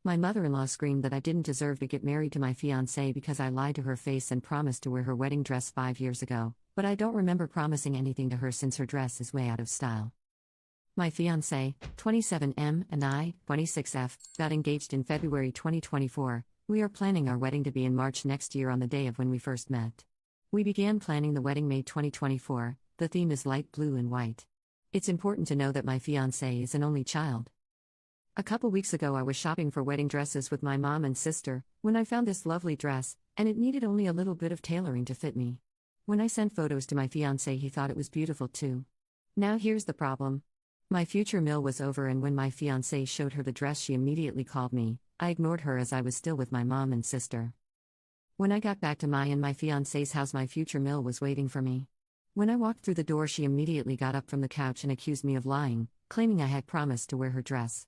My mother-in-law screamed that I didn't deserve to get married to my fiancé because I lied to her face and promised to wear her wedding dress 5 years ago, but I don't remember promising anything to her since her dress is way out of style. My fiancé, 27M, and I, 26F, got engaged in February 2024. We are planning our wedding to be in March next year on the day of when we first met. We began planning the wedding May 2024. The theme is light blue and white. It's important to know that my fiancé is an only child. A couple weeks ago I was shopping for wedding dresses with my mom and sister, when I found this lovely dress, and it needed only a little bit of tailoring to fit me. When I sent photos to my fiancé, he thought it was beautiful too. Now here's the problem. My future meal was over, and when my fiancé showed her the dress she immediately called me. I ignored her as I was still with my mom and sister. When I got back to my fiancé's house, my future meal was waiting for me. When I walked through the door, she immediately got up from the couch and accused me of lying, claiming I had promised to wear her dress.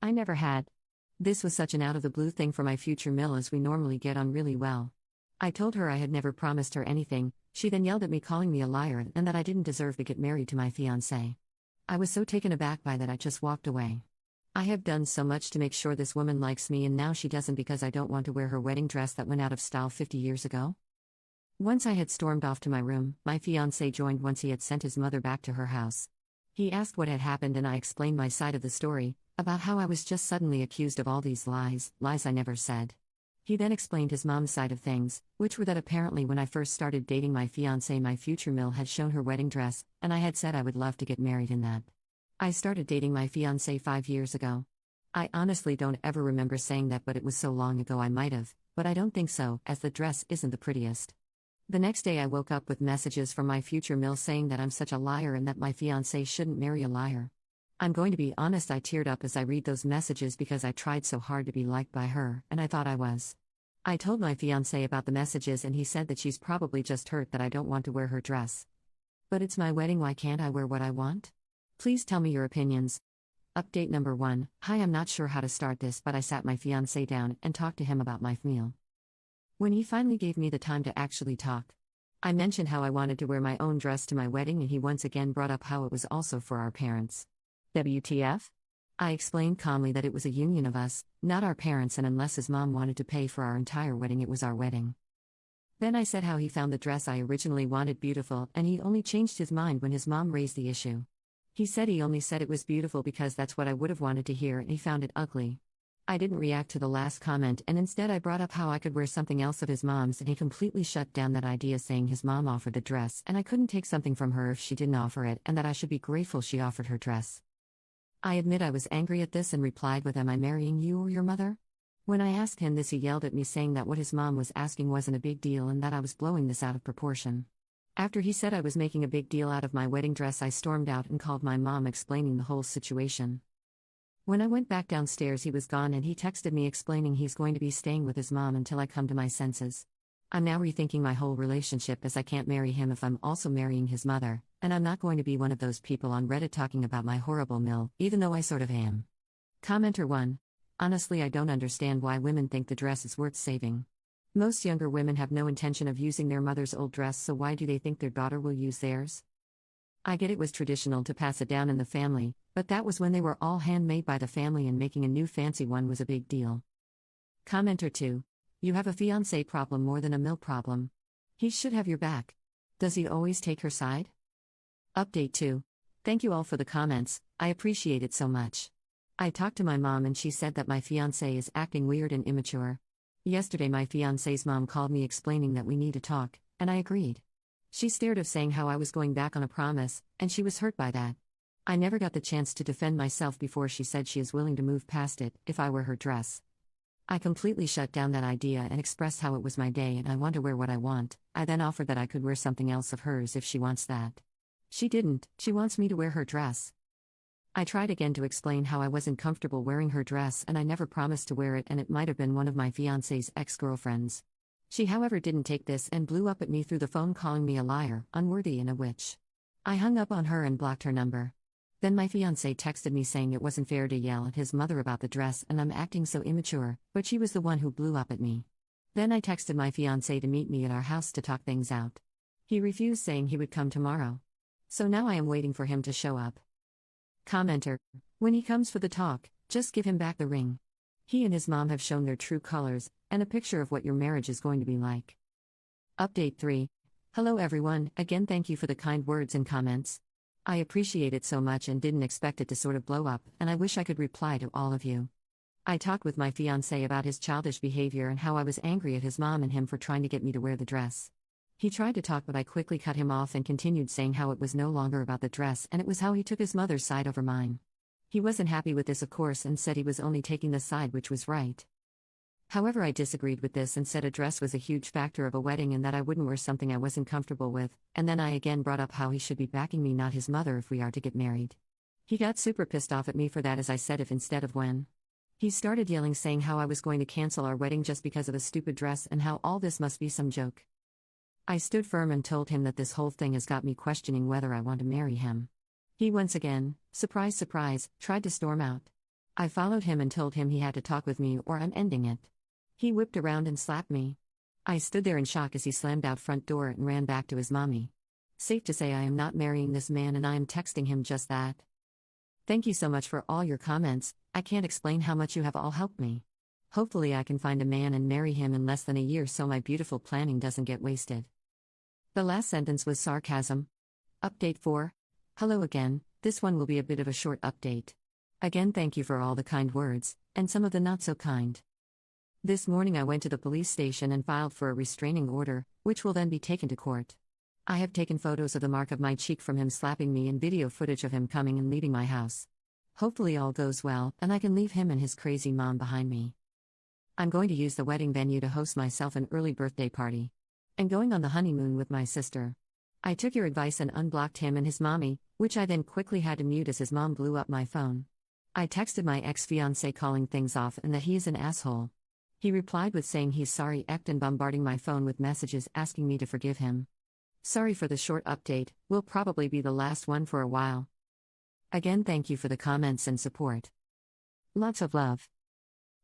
I never had. This was such an out-of-the-blue thing for my future mill, as we normally get on really well. I told her I had never promised her anything. She then yelled at me, calling me a liar and that I didn't deserve to get married to my fiancé. I was so taken aback by that I just walked away. I have done so much to make sure this woman likes me, and now she doesn't because I don't want to wear her wedding dress that went out of style 50 years ago? Once I had stormed off to my room, my fiancé joined once he had sent his mother back to her house. He asked what had happened, and I explained my side of the story, about how I was just suddenly accused of all these lies I never said. He then explained his mom's side of things, which were that apparently when I first started dating my fiancé, my future mill had shown her wedding dress, and I had said I would love to get married in that. I started dating my fiancé 5 years ago. I honestly don't ever remember saying that, but it was so long ago I might have, but I don't think so, as the dress isn't the prettiest. The next day I woke up with messages from my future mill saying that I'm such a liar and that my fiancé shouldn't marry a liar. I'm going to be honest, I teared up as I read those messages because I tried so hard to be liked by her, and I thought I was. I told my fiancé about the messages, and he said that she's probably just hurt that I don't want to wear her dress. But it's my wedding, why can't I wear what I want? Please tell me your opinions. Update number 1. Hi, I'm not sure how to start this, but I sat my fiancé down and talked to him about my meal. When he finally gave me the time to actually talk, I mentioned how I wanted to wear my own dress to my wedding, and he once again brought up how it was also for our parents. WTF? I explained calmly that it was a union of us, not our parents, and unless his mom wanted to pay for our entire wedding, it was our wedding. Then I said how he found the dress I originally wanted beautiful, and he only changed his mind when his mom raised the issue. He said he only said it was beautiful because that's what I would have wanted to hear, and he found it ugly. I didn't react to the last comment, and instead I brought up how I could wear something else of his mom's, and he completely shut down that idea, saying his mom offered the dress and I couldn't take something from her if she didn't offer it, and that I should be grateful she offered her dress. I admit I was angry at this and replied with, "Am I marrying you or your mother?" When I asked him this, he yelled at me, saying that what his mom was asking wasn't a big deal and that I was blowing this out of proportion. After he said I was making a big deal out of my wedding dress, I stormed out and called my mom, explaining the whole situation. When I went back downstairs, he was gone, and he texted me explaining he's going to be staying with his mom until I come to my senses. I'm now rethinking my whole relationship, as I can't marry him if I'm also marrying his mother, and I'm not going to be one of those people on Reddit talking about my horrible mill, even though I sort of am. Commenter 1. Honestly, I don't understand why women think the dress is worth saving. Most younger women have no intention of using their mother's old dress, so why do they think their daughter will use theirs? I get it was traditional to pass it down in the family, but that was when they were all handmade by the family, and making a new fancy one was a big deal. Commenter 2. You have a fiancé problem more than a mill problem. He should have your back. Does he always take her side? Update 2. Thank you all for the comments, I appreciate it so much. I talked to my mom and she said that my fiancé is acting weird and immature. Yesterday my fiancé's mom called me explaining that we need to talk, and I agreed. She stared of saying how I was going back on a promise, and she was hurt by that. I never got the chance to defend myself before she said she is willing to move past it if I wear her dress. I completely shut down that idea and expressed how it was my day and I want to wear what I want. I then offered that I could wear something else of hers if she wants that. She didn't, she wants me to wear her dress. I tried again to explain how I wasn't comfortable wearing her dress and I never promised to wear it, and it might have been one of my fiancé's ex-girlfriends. She however didn't take this and blew up at me through the phone, calling me a liar, unworthy, and a witch. I hung up on her and blocked her number. Then my fiancé texted me saying it wasn't fair to yell at his mother about the dress and I'm acting so immature, but she was the one who blew up at me. Then I texted my fiancé to meet me at our house to talk things out. He refused, saying he would come tomorrow. So now I am waiting for him to show up. Commenter. When he comes for the talk, just give him back the ring. He and his mom have shown their true colors, and a picture of what your marriage is going to be like. Update 3. Hello everyone, again thank you for the kind words and comments. I appreciate it so much and didn't expect it to sort of blow up, and I wish I could reply to all of you. I talked with my fiancé about his childish behavior and how I was angry at his mom and him for trying to get me to wear the dress. He tried to talk, but I quickly cut him off and continued saying how it was no longer about the dress and it was how he took his mother's side over mine. He wasn't happy with this, of course, and said he was only taking the side which was right. However, I disagreed with this and said a dress was a huge factor of a wedding and that I wouldn't wear something I wasn't comfortable with, and then I again brought up how he should be backing me, not his mother, if we are to get married. He got super pissed off at me for that, as I said if instead of when. He started yelling, saying how I was going to cancel our wedding just because of a stupid dress and how all this must be some joke. I stood firm and told him that this whole thing has got me questioning whether I want to marry him. He once again, surprise surprise, tried to storm out. I followed him and told him he had to talk with me or I'm ending it. He whipped around and slapped me. I stood there in shock as he slammed out front door and ran back to his mommy. Safe to say I am not marrying this man, and I am texting him just that. Thank you so much for all your comments. I can't explain how much you have all helped me. Hopefully I can find a man and marry him in less than a year so my beautiful planning doesn't get wasted. The last sentence was sarcasm. Update 4. Hello again, this one will be a bit of a short update. Again, thank you for all the kind words, and some of the not so kind. This morning I went to the police station and filed for a restraining order, which will then be taken to court. I have taken photos of the mark of my cheek from him slapping me and video footage of him coming and leaving my house. Hopefully all goes well, and I can leave him and his crazy mom behind me. I'm going to use the wedding venue to host myself an early birthday party. And going on the honeymoon with my sister. I took your advice and unblocked him and his mommy, which I then quickly had to mute as his mom blew up my phone. I texted my ex-fiancé calling things off and that he is an asshole. He replied with saying he's sorry and bombarding my phone with messages asking me to forgive him. Sorry for the short update, will probably be the last one for a while. Again, thank you for the comments and support. Lots of love.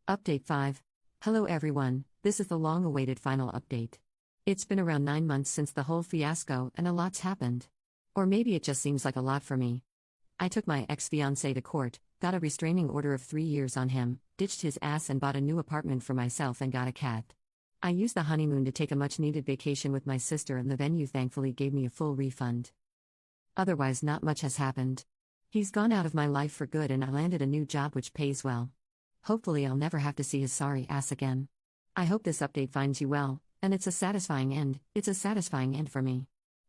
Update 5. Hello everyone, this is the long-awaited final update. It's been around 9 months since the whole fiasco and a lot's happened. Or maybe it just seems like a lot for me. I took my ex-fiancé to court, got a restraining order of 3 years on him, ditched his ass and bought a new apartment for myself and got a cat. I used the honeymoon to take a much-needed vacation with my sister and the venue thankfully gave me a full refund. Otherwise not much has happened. He's gone out of my life for good and I landed a new job which pays well. Hopefully I'll never have to see his sorry ass again. I hope this update finds you well. And it's a satisfying end for me.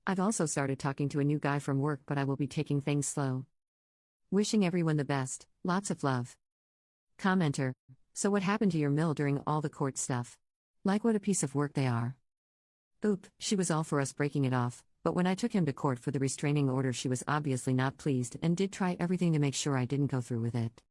I've also started talking to a new guy from work, but I will be taking things slow. Wishing everyone the best, lots of love. Commenter. So what happened to your mill during all the court stuff? Like what a piece of work they are. Oop, she was all for us breaking it off, but when I took him to court for the restraining order she was obviously not pleased and did try everything to make sure I didn't go through with it.